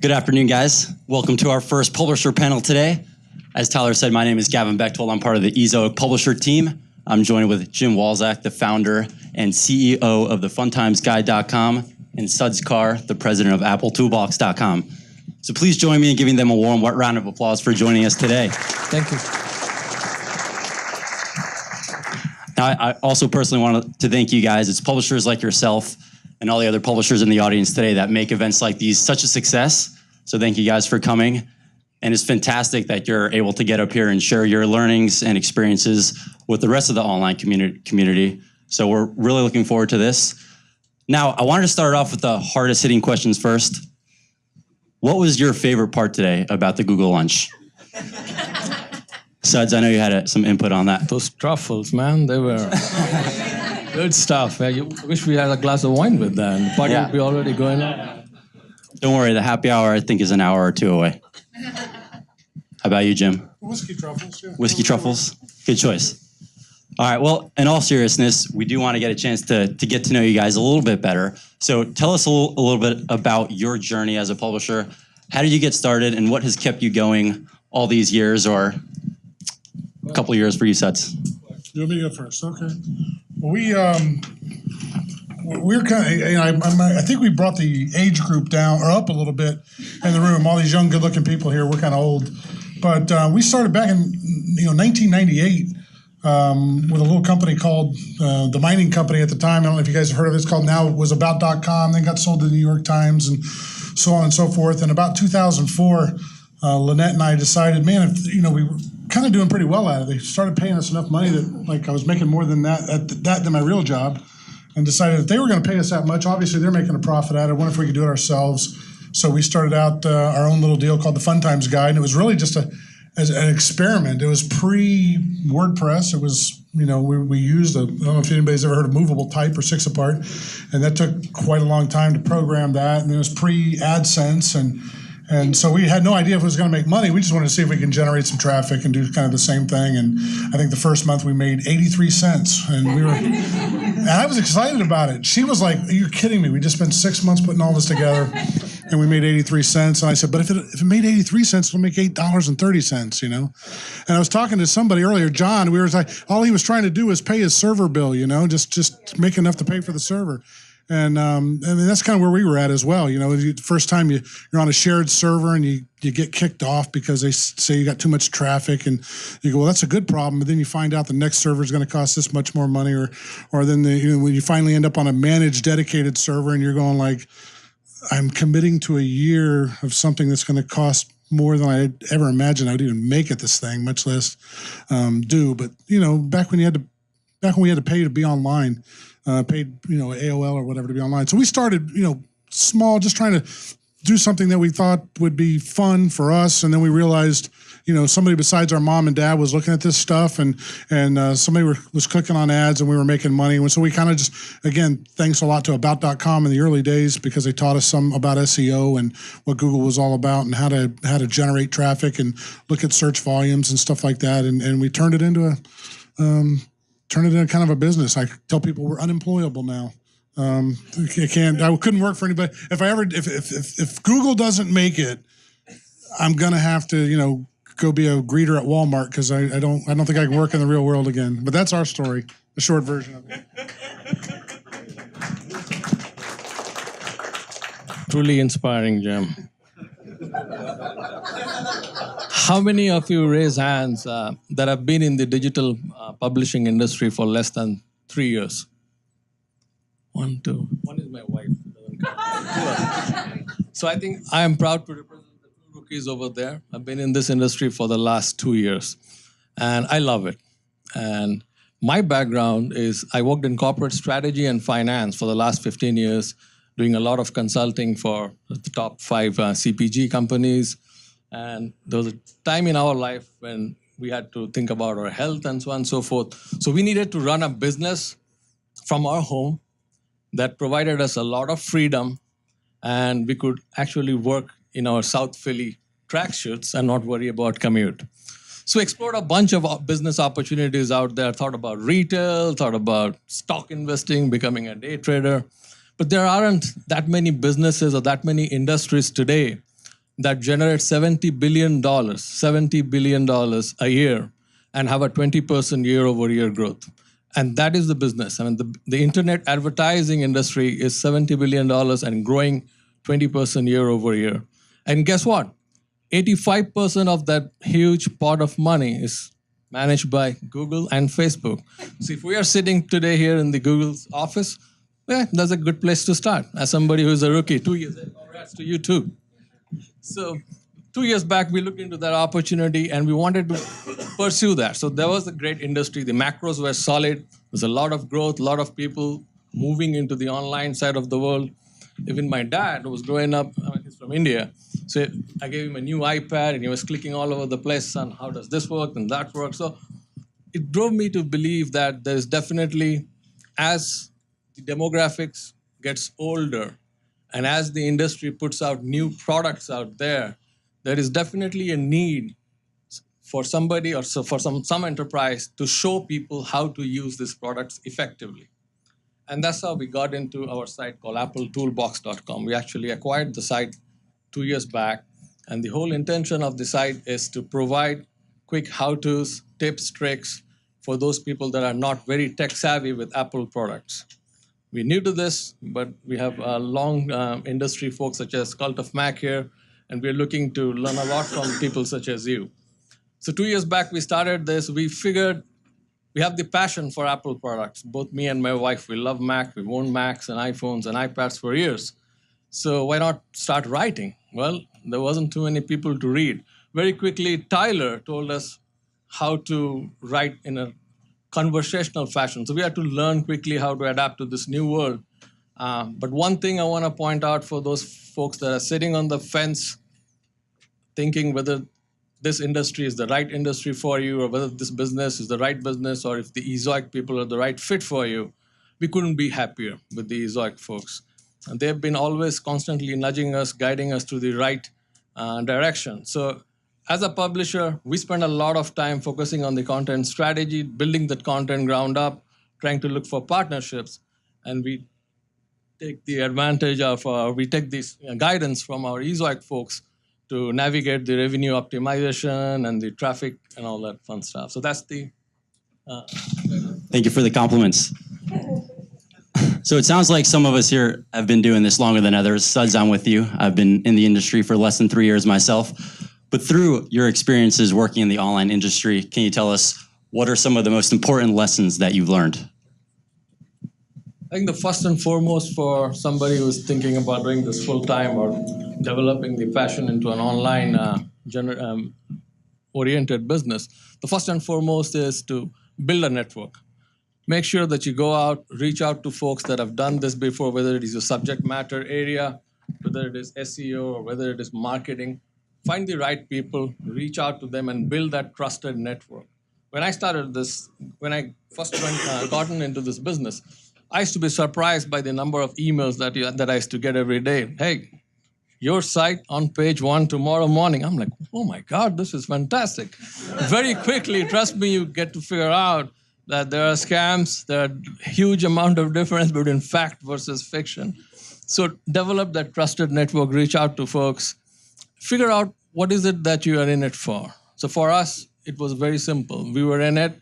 Good afternoon, guys. Welcome to our first publisher panel today. As Tyler said, my name is Gavin Bechtold. I'm part of the Ezoic publisher team. I'm joined with Jim Walczak, the founder and CEO of the FuntimesGuide.com, and Suds Carr, the president of AppleToolbox.com. So please join me in giving them a warm round of applause for joining us today. Thank you. Now, I also personally want to thank you guys. It's publishers like yourself and all the other publishers in the audience today that make events like these such a success. So thank you guys for coming. And it's fantastic that you're able to get up here and share your learnings and experiences with the rest of the online community. So we're really looking forward to this. Now, I wanted to start off with the hardest hitting questions first. What was your favorite part today about the Google lunch? Suds, I know you had some input on that. Those truffles, man, they were good stuff. I wish we had a glass of wine with that. The party would be already going on. Don't worry, the happy hour, I think, is an hour or two away. How about you, Jim? Whiskey truffles. Yeah. Whiskey truffles? Good choice. All right, well, in all seriousness, we do want to get a chance to get to know you guys a little bit better. So tell us a little bit about your journey as a publisher. How did you get started, and what has kept you going all these years, or a couple of years for you, Suds? You want me to go first? Okay. Well, we're kind of, I think we brought the age group down or up a little bit in the room. All these young, good-looking people here, we're kind of old. But we started back in 1998 with a little company called the mining company at the time. I don't know if you guys have heard of it. It's called, now it was About.com. Then got sold to the New York Times and so on and so forth. And about 2004, Lynette and I decided, man, if, we were kind of doing pretty well at it. They started paying us enough money that I was making more than that than my real job, and decided if they were going to pay us that much, obviously they're making a profit at it. What if we could do it ourselves? So we started out our own little deal called the Fun Times Guide, and it was really just as an experiment. It was pre-WordPress. It was, we used I don't know if anybody's ever heard of movable type or 6-apart, and that took quite a long time to program that. And it was pre-AdSense, and so we had no idea if it was going to make money. We just wanted to see if we can generate some traffic and do kind of the same thing. And I think the first month we made 83 cents, and and I was excited about it. She was like, "You're kidding me? We just spent 6 months putting all this together, and we made 83 cents." And I said, "But if it made 83 cents, it'll make $8.30, And I was talking to somebody earlier, John. We were like, all he was trying to do was pay his server bill, just make enough to pay for the server. And that's kind of where we were at as well. The first time you're on a shared server and you get kicked off because they say you got too much traffic, and you go, well, that's a good problem. But then you find out the next server is going to cost this much more money, or then when you finally end up on a managed dedicated server and you're going like, I'm committing to a year of something that's going to cost more than I ever imagined I would even make at this thing, much less do. But back when we had to pay to be online. Paid, AOL or whatever to be online. So we started, small, just trying to do something that we thought would be fun for us. And then we realized, somebody besides our mom and dad was looking at this stuff, and somebody was clicking on ads, and we were making money. And so we kind of just, again, thanks a lot to About.com in the early days, because they taught us some about SEO and what Google was all about, and how to generate traffic and look at search volumes and stuff like that. And we turned it into kind of a business. I tell people we're unemployable now. I couldn't work for anybody. If Google doesn't make it, I'm gonna have to, go be a greeter at Walmart, because I don't think I can work in the real world again. But that's our story, the short version of it. Truly inspiring, Jim. How many of you raise hands that have been in the digital publishing industry for less than 3 years? 1, 2. One is my wife. So I think I am proud to represent the 2 rookies over there. I've been in this industry for the last 2 years, and I love it. And my background is I worked in corporate strategy and finance for the last 15 years, doing a lot of consulting for the top 5 CPG companies. And there was a time in our life when we had to think about our health and so on and so forth. So we needed to run a business from our home that provided us a lot of freedom, and we could actually work in our South Philly track shoots and not worry about commute. So explored a bunch of business opportunities out there, thought about retail, thought about stock investing, becoming a day trader. But there aren't that many businesses or that many industries today that generate $70 billion a year and have a 20% year-over-year growth. And that is the business. I mean, the internet advertising industry is $70 billion and growing 20% year-over-year. And guess what? 85% of that huge pot of money is managed by Google and Facebook. So if we are sitting today here in the Google's office, yeah, that's a good place to start. As somebody who's a rookie, 2 years, congrats to you too. So 2 years back, we looked into that opportunity and we wanted to pursue that. So there was a great industry. The macros were solid. There's a lot of growth, a lot of people moving into the online side of the world. Even my dad, who was growing up, he's from India. So I gave him a new iPad and he was clicking all over the place on how does this work and that work. So it drove me to believe that there is definitely, as the demographics gets older, and as the industry puts out new products out there, there is definitely a need for somebody or for some enterprise to show people how to use these products effectively. And that's how we got into our site called appletoolbox.com. We actually acquired the site 2 years back, and the whole intention of the site is to provide quick how-tos, tips, tricks for those people that are not very tech-savvy with Apple products. We're new to this, but we have long industry folks such as Cult of Mac here, and we're looking to learn a lot from people such as you. So 2 years back, we started this. We figured we have the passion for Apple products. Both me and my wife, we love Mac. We've owned Macs and iPhones and iPads for years. So why not start writing? Well, there wasn't too many people to read. Very quickly, Tyler told us how to write in a conversational fashion. So we had to learn quickly how to adapt to this new world. But one thing I want to point out for those folks that are sitting on the fence thinking whether this industry is the right industry for you or whether this business is the right business or if the Ezoic people are the right fit for you, we couldn't be happier with the Ezoic folks. And they've been always constantly nudging us, guiding us to the right direction. So as a publisher, we spend a lot of time focusing on the content strategy, building that content ground up, trying to look for partnerships, and we take the advantage of, we take this guidance from our Ezoic folks to navigate the revenue optimization and the traffic and all that fun stuff. So that's the... Thank you for the compliments. So it sounds like some of us here have been doing this longer than others. Suds, I'm with you. I've been in the industry for less than 3 years myself. But through your experiences working in the online industry, can you tell us what are some of the most important lessons that you've learned? I think the first and foremost for somebody who's thinking about doing this full-time or developing the passion into an online oriented business, the first and foremost is to build a network. Make sure that you go out, reach out to folks that have done this before, whether it is your subject matter area, whether it is SEO, or whether it is marketing. Find the right people, reach out to them, and build that trusted network. When I started this, when I first gotten into this business, I used to be surprised by the number of emails that I used to get every day. Hey, your site on page 1 tomorrow morning. I'm like, oh my God, this is fantastic. Very quickly, trust me, you get to figure out that there are scams, there are huge amount of difference between fact versus fiction. So develop that trusted network, reach out to folks, figure out what is it that you are in it for. So for us, it was very simple. We were in it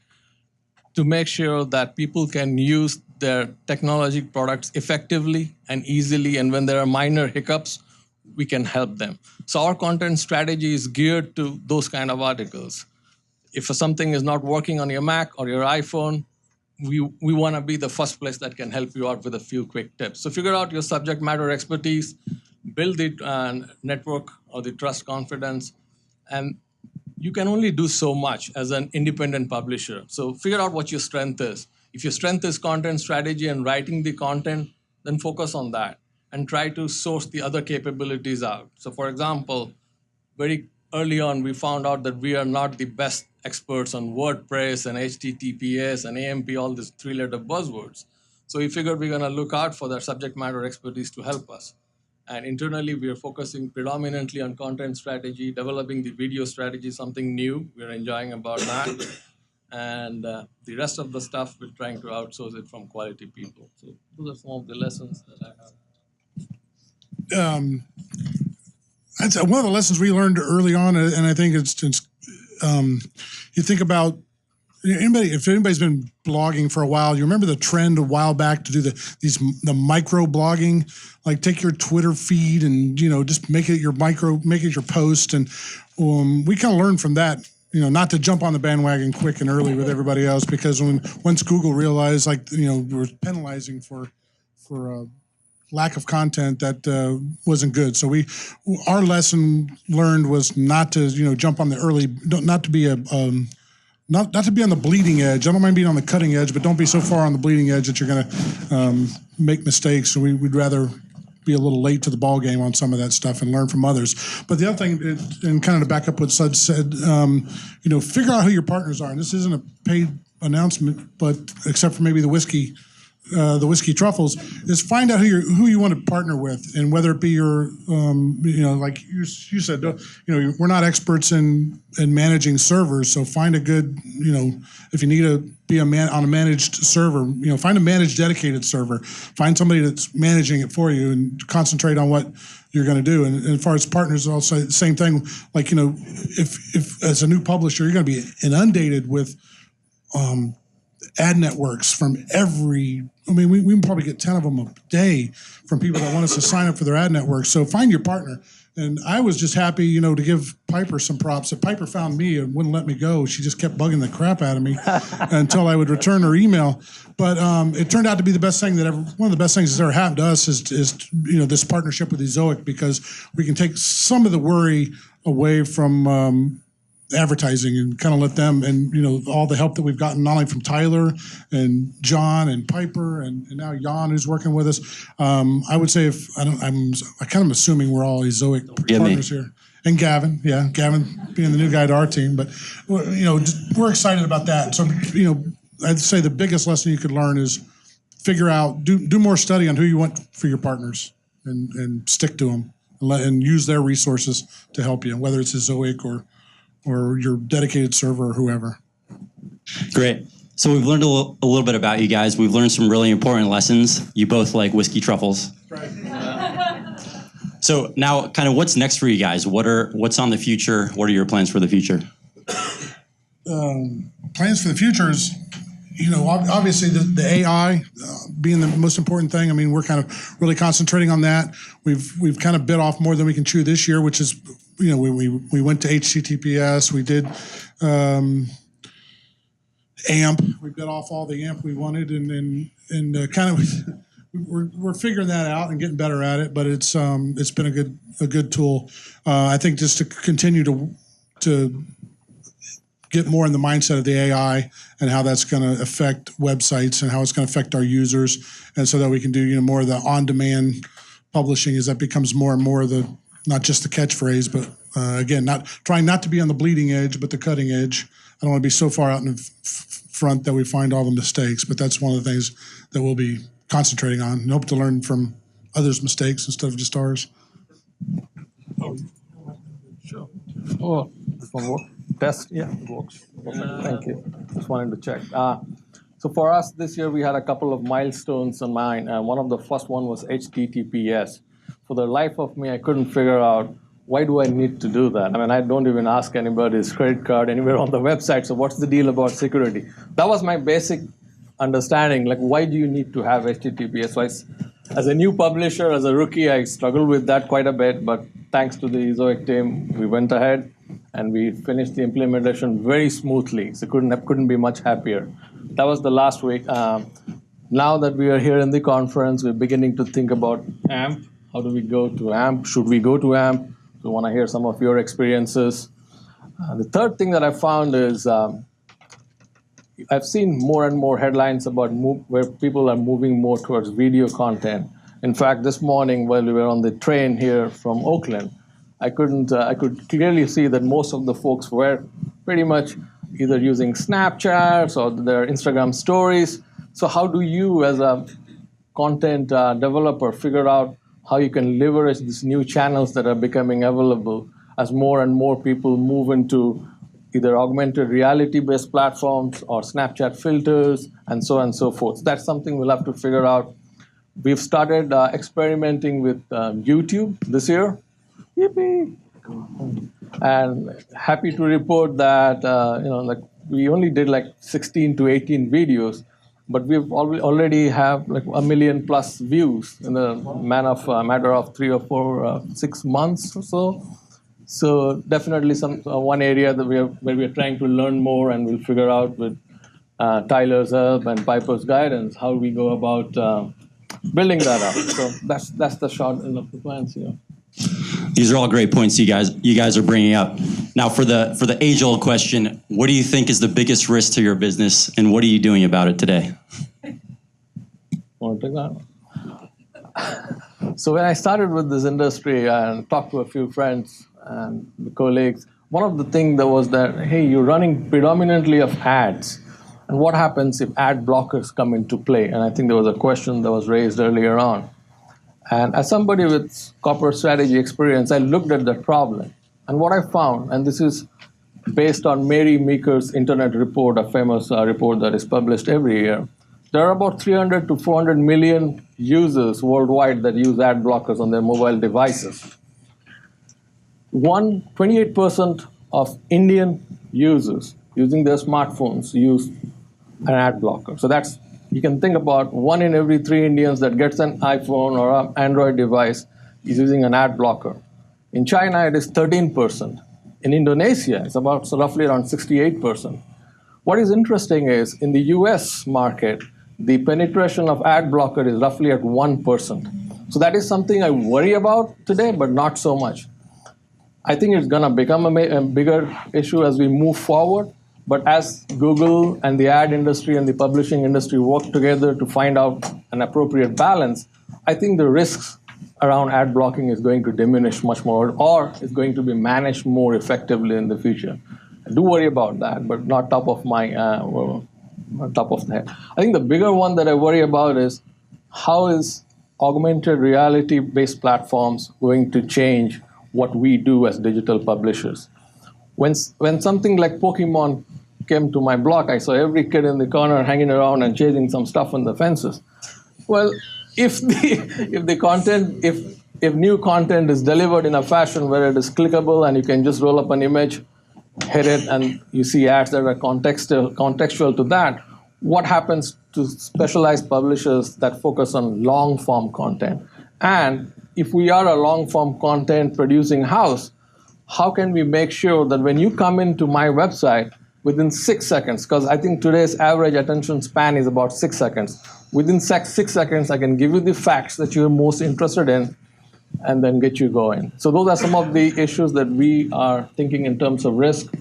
to make sure that people can use their technology products effectively and easily, and when there are minor hiccups, we can help them. So our content strategy is geared to those kind of articles. If something is not working on your Mac or your iPhone, we want to be the first place that can help you out with a few quick tips. So figure out your subject matter expertise, build the network or the trust confidence, and you can only do so much as an independent publisher. So figure out what your strength is. If your strength is content strategy and writing the content, then focus on that and try to source the other capabilities out. So for example, very early on, we found out that we are not the best experts on WordPress and HTTPS and AMP, all these three-letter buzzwords. So we figured we're going to look out for that subject matter expertise to help us. And internally, we are focusing predominantly on content strategy, developing the video strategy, something new. We're enjoying about that. and the rest of the stuff we're trying to outsource it from quality people. So those are some of the lessons that I have. That's one of the lessons we learned early on, and I think it's you think about if anybody's been blogging for a while, you remember the trend a while back to do the micro blogging, like take your Twitter feed and just make it your post, and we kind of learned from that. Not to jump on the bandwagon quick and early with everybody else, because once Google realized, we're penalizing for lack of content, that wasn't good. So our lesson learned was not to jump on the early, not to be not to be on the bleeding edge. I don't mind being on the cutting edge, but don't be so far on the bleeding edge that you're going to make mistakes. So we'd rather be a little late to the ball game on some of that stuff and learn from others. But the other thing, and kind of to back up what Sud said, figure out who your partners are. And this isn't a paid announcement, but except for maybe the whiskey truffles, is find out who you want to partner with, and whether it be your, like you said, we're not experts in managing servers, so find a good, if you need to be on a managed server, find a managed dedicated server, find somebody that's managing it for you, and concentrate on what you're going to do. And as far as partners, I'll say the same thing. Like, if as a new publisher, you're going to be inundated with ad networks from every. We can probably get 10 of them a day from people that want us to sign up for their ad network. So find your partner. And I was just happy, to give Piper some props. That Piper found me and wouldn't let me go. She just kept bugging the crap out of me until I would return her email. But it turned out to be the best thing one of the best things that's ever happened to us is this partnership with Ezoic, because we can take some of the worry away from advertising and kind of let them, and all the help that we've gotten, not only from Tyler and John and Piper and now Jan, who's working with us. I would say, I kind of assuming we're all Ezoic partners here, and Gavin being the new guy to our team. But we're excited about that. So I'd say the biggest lesson you could learn is figure out, do more study on who you want for your partners, and stick to them, and use their resources to help you, whether it's Ezoic or your dedicated server or whoever. Great. So we've learned a little bit about you guys. We've learned some really important lessons. You both like whiskey truffles. Right. So now, kind of, what's next for you guys? What's on the future? What are your plans for the future? Plans for the future is, obviously the AI being the most important thing. We're kind of really concentrating on that. We've kind of bit off more than we can chew this year, which is, we went to HTTPS. We did AMP. We bit off all the AMP we wanted, and kind of we're figuring that out and getting better at it. But it's been a good tool. I think just to continue to get more in the mindset of the AI and how that's going to affect websites and how it's going to affect our users, and so that we can do more of the on-demand publishing as that becomes more and more not just the catchphrase, but again, trying not to be on the bleeding edge, but the cutting edge. I don't want to be so far out in the front that we find all the mistakes, but that's one of the things that we'll be concentrating on, and hope to learn from others' mistakes instead of just ours. Sure. Oh, this one works. Test? Yeah, it works. Thank you. Just wanted to check. So for us this year, we had a couple of milestones on mind. One of the first one was HTTPS. For the life of me, I couldn't figure out, why do I need to do that? I don't even ask anybody's credit card anywhere on the website. So what's the deal about security? That was my basic understanding. Like, why do you need to have HTTPS? So as a new publisher, as a rookie, I struggled with that quite a bit. But thanks to the Ezoic team, we went ahead and we finished the implementation very smoothly. So couldn't be much happier. That was the last week. Now that we are here in the conference, we're beginning to think about AMP. How do we go to AMP? Should we go to AMP? We want to hear some of your experiences. The third thing that I found is I've seen more and more headlines about where people are moving more towards video content. In fact, this morning while we were on the train here from Oakland, I could clearly see that most of the folks were pretty much either using Snapchats or their Instagram stories. So how do you, as a content developer, figure out how you can leverage these new channels that are becoming available as more and more people move into either augmented reality-based platforms or Snapchat filters, and so on and so forth. That's something we'll have to figure out. We've started experimenting with YouTube this year. Yippee! And happy to report that like we only did like 16 to 18 videos, but we've already have like 1 million plus views in a matter of 3 or 4, 6 months or so. So definitely one area that where we are trying to learn more, and we'll figure out with Tyler's help and Piper's guidance how we go about building that up. So that's the short end of the plans here. These are all great points you guys are bringing up. Now, for the age-old question, what do you think is the biggest risk to your business, and what are you doing about it today? Want to take that? So when I started with this industry and talked to a few friends and colleagues, one of the things that was that, hey, you're running predominantly of ads. And what happens if ad blockers come into play? And I think there was a question that was raised earlier on. And as somebody with corporate strategy experience, I looked at that problem. And what I found, and this is based on Mary Meeker's Internet Report, a famous report that is published every year, there are about 300 to 400 million users worldwide that use ad blockers on their mobile devices. 28% of Indian users using their smartphones use an ad blocker. So that's, you can think about 1 in every 3 Indians that gets an iPhone or an Android device is using an ad blocker. In China, it is 13%. In Indonesia, it's about roughly around 68%. What is interesting is in the US market, the penetration of ad blocker is roughly at 1%. So that is something I worry about today, but not so much. I think it's going to become a bigger issue as we move forward. But as Google and the ad industry and the publishing industry work together to find out an appropriate balance, I think the risks around ad blocking is going to diminish much more, or is going to be managed more effectively in the future. I do worry about that, but not top of my top of the head. I think the bigger one that I worry about is how is augmented reality-based platforms going to change what we do as digital publishers? When something like Pokemon came to my block, I saw every kid in the corner hanging around and chasing some stuff on the fences. Well, if new content is delivered in a fashion where it is clickable and you can just roll up an image, hit it, and you see ads that are contextual to that, what happens to specialized publishers that focus on long-form content? And if we are a long-form content producing house, how can we make sure that when you come into my website, within 6 seconds, because I think today's average attention span is about 6 seconds, within 6 seconds, I can give you the facts that you're most interested in and then get you going. So those are some of the issues that we are thinking in terms of risk,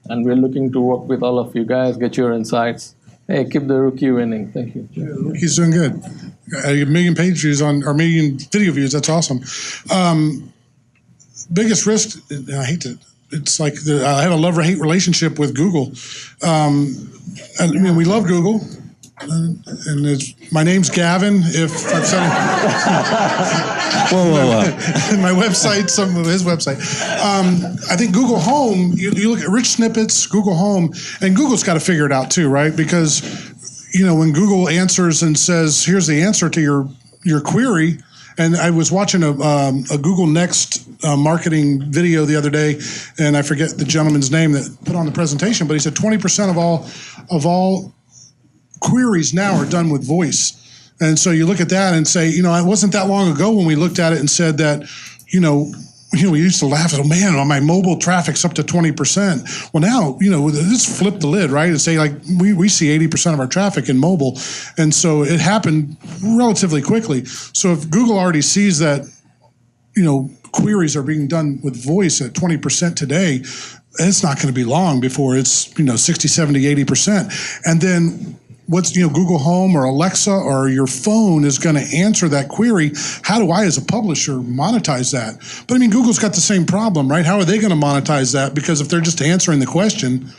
and we're looking to work with all of you guys, get your insights. Hey, keep the rookie winning. Thank you. Yeah, the rookie's doing good. A million page views or million video views, that's awesome. Biggest risk, I hate to, it's like I have a love-or-hate relationship with Google. I mean, we love Google, and my name's Gavin. If I've said it, whoa. My website, some of his website. I think Google Home. You look at rich snippets, Google Home, and Google's got to figure it out too, right? Because when Google answers and says, "Here's the answer to your query." And I was watching a Google Next marketing video the other day, and I forget the gentleman's name that put on the presentation, but he said 20% of all queries now are done with voice. And so you look at that and say, it wasn't that long ago when we looked at it and said that, we used to laugh at, oh man, on my mobile traffic's up to 20%. Well, now, let's flip the lid, right? And say like, we see 80% of our traffic in mobile. And so it happened relatively quickly. So if Google already sees that, queries are being done with voice at 20% today, it's not going to be long before it's, 60, 70, 80%. And then what's, Google Home or Alexa or your phone is going to answer that query. How do I, as a publisher, monetize that? But I mean, Google's got the same problem, right? How are they going to monetize that? Because if they're just answering the question,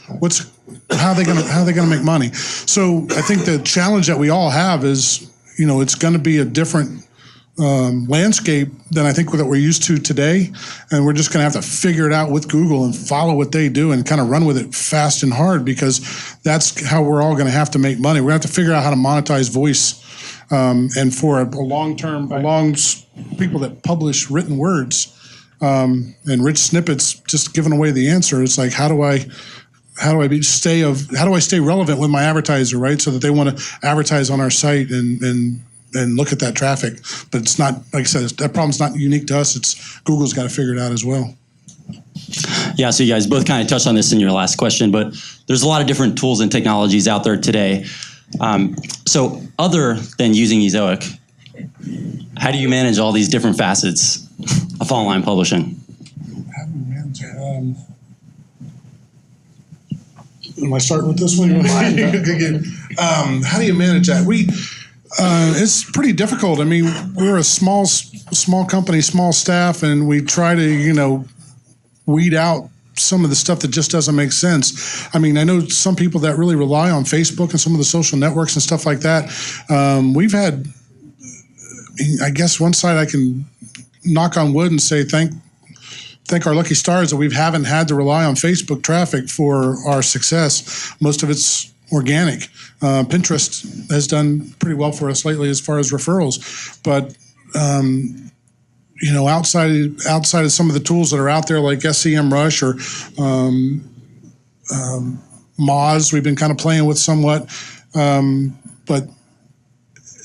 how are they going to make money? So I think the challenge that we all have is, it's going to be a different landscape than I think that we're used to today, and we're just going to have to figure it out with Google and follow what they do and kind of run with it fast and hard, because that's how we're all going to have to make money. We're going to have to figure out how to monetize voice, and for a long-term, people that publish written words and rich snippets, just giving away the answer. It's like, how do I stay relevant with my advertiser, right? So that they want to advertise on our site and look at that traffic. But it's not, like I said, that problem's not unique to us. It's Google's got to figure it out as well. Yeah, so you guys both kind of touched on this in your last question, but there's a lot of different tools and technologies out there today. So other than using Ezoic, how do you manage all these different facets of online publishing? How do we manage it? Am I starting with this one? How do you manage that? It's pretty difficult. I mean, we're a small company, small staff, and we try to, weed out some of the stuff that just doesn't make sense. I mean, I know some people that really rely on Facebook and some of the social networks and stuff like that. We've had, I guess one side I can knock on wood and say thank our lucky stars that we haven't had to rely on Facebook traffic for our success. Most of it's organic. Pinterest has done pretty well for us lately as far as referrals, but outside of some of the tools that are out there like SEMrush or Moz, we've been kind of playing with somewhat, but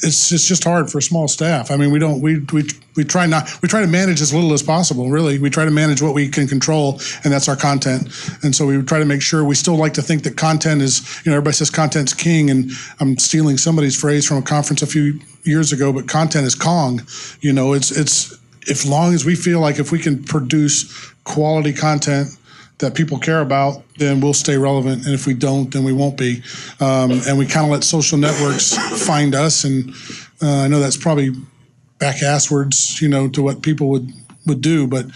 it's just hard for a small staff. I mean, we try to manage as little as possible, really. We try to manage what we can control, and that's our content. And so we try to make sure, we still like to think that content is, everybody says content's king, and I'm stealing somebody's phrase from a conference a few years ago, but content is Kong. It's as long as we feel like if we can produce quality content that people care about, then we'll stay relevant. And if we don't, then we won't be. And we kind of let social networks find us. And I know that's probably back-asswards, to what people would do. But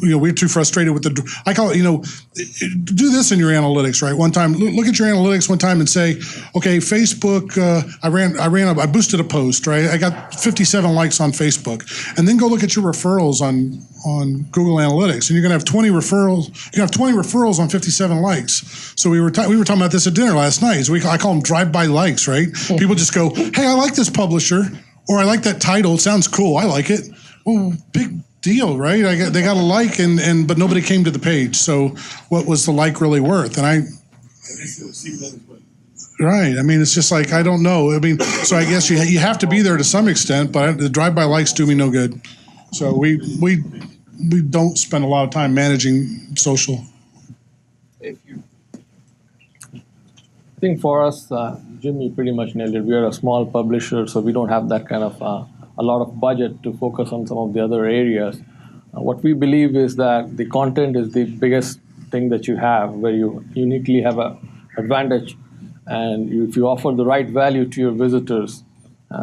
we're too frustrated with I call it, do this in your analytics, right? One time, look at your analytics one time and say, okay, Facebook, I boosted a post, right? I got 57 likes on Facebook. And then go look at your referrals on Google Analytics, and you're going to have 20 referrals. You have 20 referrals on 57 likes. So we were talking about this at dinner last night. So I call them drive-by likes, right? People just go, hey, I like this publisher, or I like that title. It sounds cool. I like it. Well, big deal, right? They got a like, but nobody came to the page. So what was the like really worth? And right. I mean, it's just like, I don't know. I mean, so I guess you have to be there to some extent, but the drive-by likes do me no good. So we don't spend a lot of time managing social. I think for us, Jimmy pretty much nailed it. We are a small publisher, so we don't have that kind of a lot of budget to focus on some of the other areas. What we believe is that the content is the biggest thing that you have, where you uniquely have an advantage, and if you offer the right value to your visitors.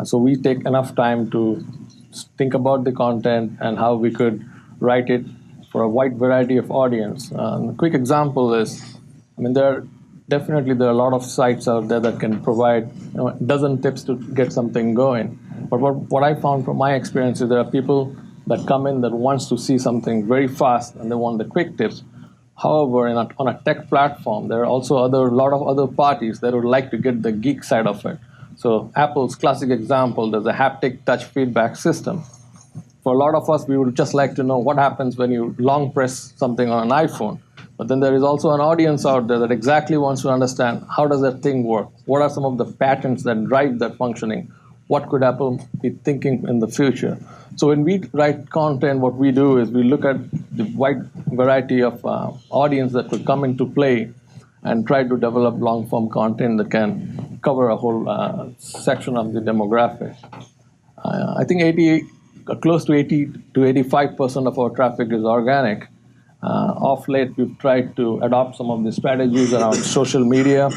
So we take enough time to think about the content and how we could write it for a wide variety of audience. A quick example is, there are a lot of sites out there that can provide a dozen tips to get something going. But what I found from my experience is there are people that come in that wants to see something very fast and they want the quick tips. However, on a tech platform, there are also a lot of other parties that would like to get the geek side of it. So Apple's classic example, there's a haptic touch feedback system. For a lot of us, we would just like to know what happens when you long press something on an iPhone. But then there is also an audience out there that exactly wants to understand, how does that thing work? What are some of the patterns that drive that functioning? What could Apple be thinking in the future? So when we write content, what we do is we look at the wide variety of audience that could come into play and try to develop long-form content that can cover a whole section of the demographic. I think close to 80 to 85% of our traffic is organic. Off late, we've tried to adopt some of the strategies around social media,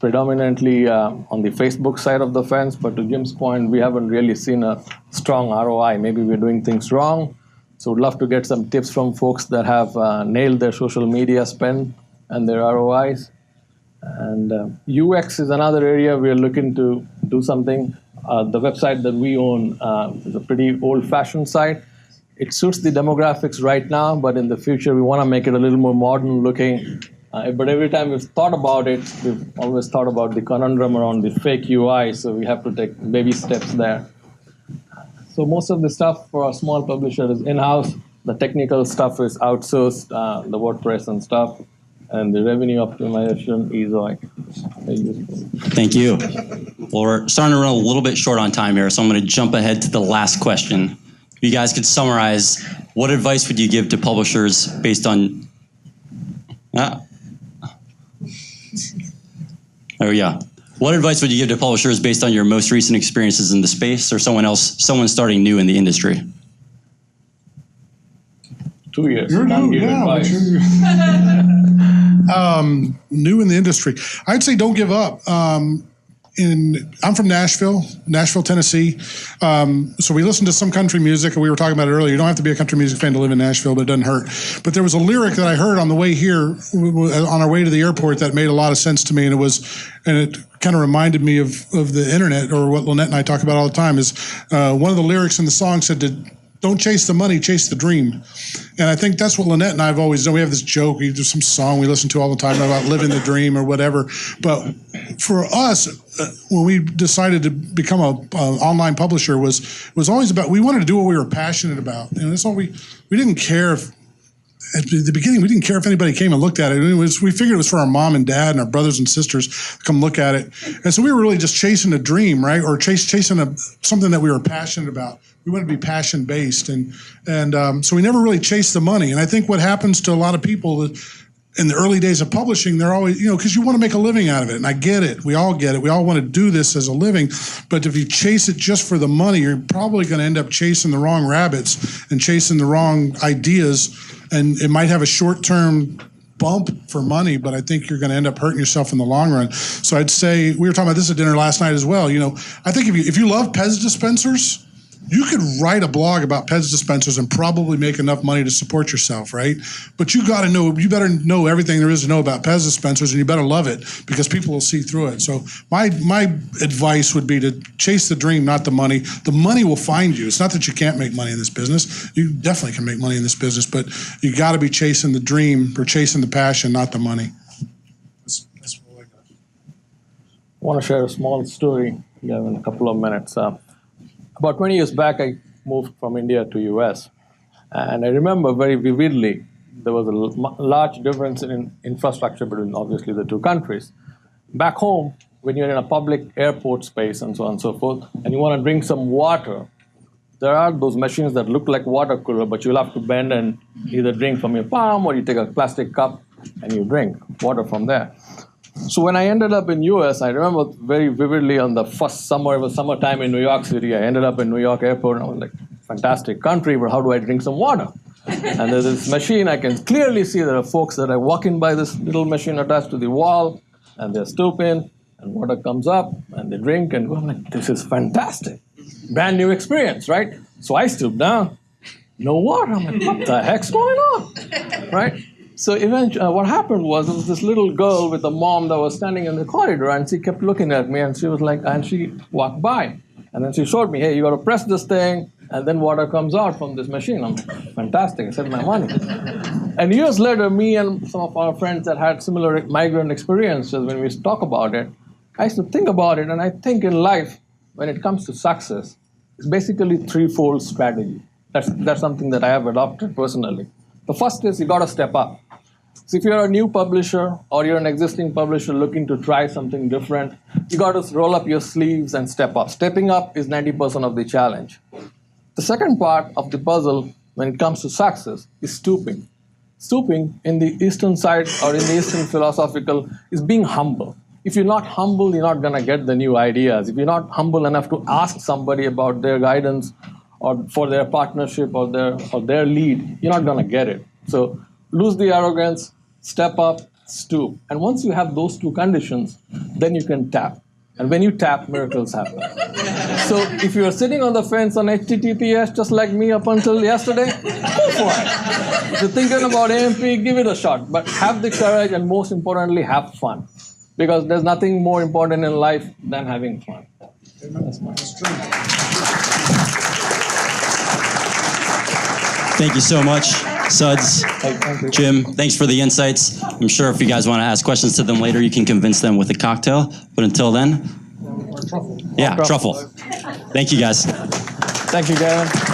predominantly on the Facebook side of the fence, but to Jim's point, we haven't really seen a strong ROI. Maybe we're doing things wrong. So we'd love to get some tips from folks that have nailed their social media spend and their ROIs. And UX is another area we're looking to do something. The website that we own is a pretty old-fashioned site. It suits the demographics right now, but in the future, we want to make it a little more modern-looking. But every time we've thought about it, we've always thought about the conundrum around the fake UI, so we have to take baby steps there. So most of the stuff for a small publisher is in-house. The technical stuff is outsourced, the WordPress and stuff, and the revenue optimization is like very useful. Thank you. Well, we're starting to run a little bit short on time here, so I'm going to jump ahead to the last question. If you guys could summarize, what advice would you give to publishers based on... There we go. What advice would you give to publishers based on your most recent experiences in the space, or someone starting new in the industry? 2 years. You're new, yeah. New in the industry. I'd say don't give up. I'm from Nashville, Tennessee. So we listen to some country music, and we were talking about it earlier. You don't have to be a country music fan to live in Nashville, but it doesn't hurt. But there was a lyric that I heard on the way here, on our way to the airport, that made a lot of sense to me, and it kind of reminded me of the internet, or what Lynette and I talk about all the time. Is one of the lyrics in the song said, "Don't chase the money, chase the dream." And I think that's what Lynette and I have always done. We have this joke, there's some song we listen to all the time about living the dream or whatever. But for us, when we decided to become an online publisher, was always about, we wanted to do what we were passionate about. And that's all we didn't care if, at the beginning, we didn't care if anybody came and looked at it. We figured it was for our mom and dad and our brothers and sisters to come look at it. And so we were really just chasing a dream, right? Or chasing something that we were passionate about. We wanted to be passion-based. And so we never really chased the money. And I think what happens to a lot of people in the early days of publishing, they're always, because you want to make a living out of it. And I get it. We all get it. We all want to do this as a living. But if you chase it just for the money, you're probably going to end up chasing the wrong rabbits and chasing the wrong ideas. And it might have a short-term bump for money, but I think you're going to end up hurting yourself in the long run. So I'd say, we were talking about this at dinner last night as well. I think if you love Pez dispensers, you could write a blog about Pez dispensers and probably make enough money to support yourself, right? But you better know everything there is to know about Pez dispensers, and you better love it, because people will see through it. So my advice would be to chase the dream, not the money. The money will find you. It's not that you can't make money in this business. You definitely can make money in this business, but you got to be chasing the dream or chasing the passion, not the money. That's what I got. I want to share a small story here in a couple of minutes. About 20 years back, I moved from India to US. And I remember very vividly, there was a large difference in infrastructure between, obviously, the two countries. Back home, when you're in a public airport space and so on and so forth, and you want to drink some water, there are those machines that look like water cooler, but you'll have to bend and either drink from your palm, or you take a plastic cup and you drink water from there. So when I ended up in US, I remember very vividly on the first summer, it was summertime in New York City. I ended up in New York Airport, and I was like, fantastic country, but how do I drink some water? And there's this machine, I can clearly see there are folks that are walking by this little machine attached to the wall, and they're stooping, and water comes up, and they drink, and I'm like, this is fantastic. Brand new experience, right? So I stoop down, no water. I'm like, what the heck's going on, right? So eventually, what happened was, there was this little girl with a mom that was standing in the corridor, and she kept looking at me, and she was like, and she walked by, and then she showed me, hey, you got to press this thing, and then water comes out from this machine. I'm like, fantastic, I saved my money. And years later, me and some of our friends that had similar migrant experiences, when we talk about it, I used to think about it, and I think in life, when it comes to success, it's basically threefold strategy. That's something that I have adopted personally. The first is you got to step up. So if you're a new publisher or you're an existing publisher looking to try something different, you got to roll up your sleeves and step up. Stepping up is 90% of the challenge. The second part of the puzzle when it comes to success is stooping. Stooping in the Eastern side or in the Eastern philosophical is being humble. If you're not humble, you're not going to get the new ideas. If you're not humble enough to ask somebody about their guidance or for their partnership or their lead, you're not going to get it. So lose the arrogance, step up, stoop. And once you have those two conditions, then you can tap. And when you tap, miracles happen. So if you're sitting on the fence on HTTPS, just like me up until yesterday, go for it. If you're thinking about AMP, give it a shot. But have the courage, and most importantly, have fun. Because there's nothing more important in life than having fun. Thank you so much, Suds, Jim. Thanks for the insights. I'm sure if you guys want to ask questions to them later, you can convince them with a cocktail. But until then, yeah, truffle. Thank you, guys. Thank you, Gavin.